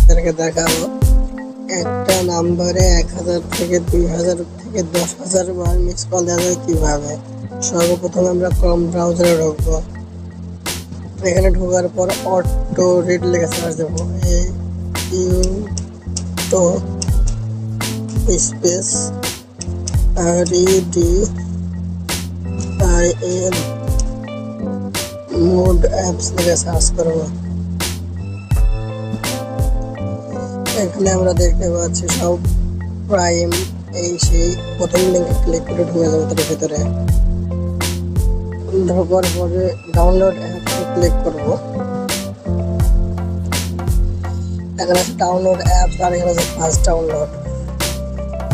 আপনাদেরকে দেখাবো একটা নাম্বারে 1000 থেকে 2000 থেকে 10,000 বার মিস কল দেওয়া যায় কিভাবে। সর্বপ্রথম আমরা ক্রোম ব্রাউজারে ঢুকবো। এখানে ঢোকার পর অটো রিড লিখে সার্চ দেবো, তো স্পেস REDIN মোড অ্যাপস লিখে সার্চ করবো। এখানে আমরা দেখতে পাচ্ছি সব প্রাইম এই সেই প্রথম লিঙ্কে ক্লিক করে ঢুকে যাবো তার ভিতরে। ঢোকার পরে ডাউনলোড অ্যাপসে ক্লিক করবো। এখানে আছে ডাউনলোড অ্যাপস আর এখানে আছে ফাস্ট ডাউনলোড।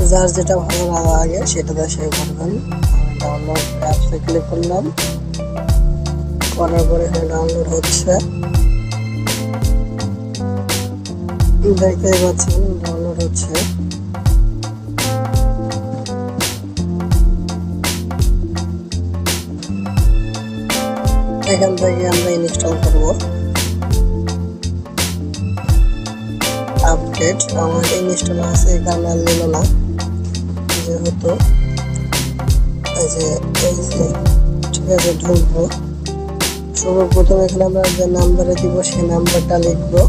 যার যেটা ভালো লাগে সেটাতে সে করবেন। ডাউনলোড অ্যাপসে ক্লিক করলাম, করার পরে এখানে ডাউনলোড হচ্ছে, দেখতেই পাচ্ছেন ডাউনলোড হচ্ছে। এখান থেকে আমরা ইনস্টল করব। আপডেট আমার ইনস্টল আছে, এখানে আর নিল না যেহেতু এই যে ঠিক আছে। ঢুকবো, সর্বপ্রথম এখানে আমরা যে নাম্বারে দিব সেই নাম্বারটা লিখবো।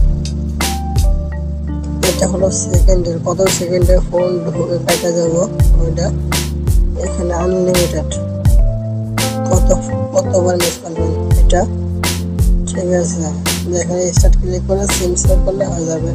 এটা হলো সেকেন্ডের, কত সেকেন্ডে ফোন ঢুকে দেখা যাবো ওইটা। এখানে আনলিমিটেড কতবার মিস করবেন এটা, ঠিক আছে। এখানে স্টার্ট ক্লিক করে সিম সেভ করলে হয়ে যাবে।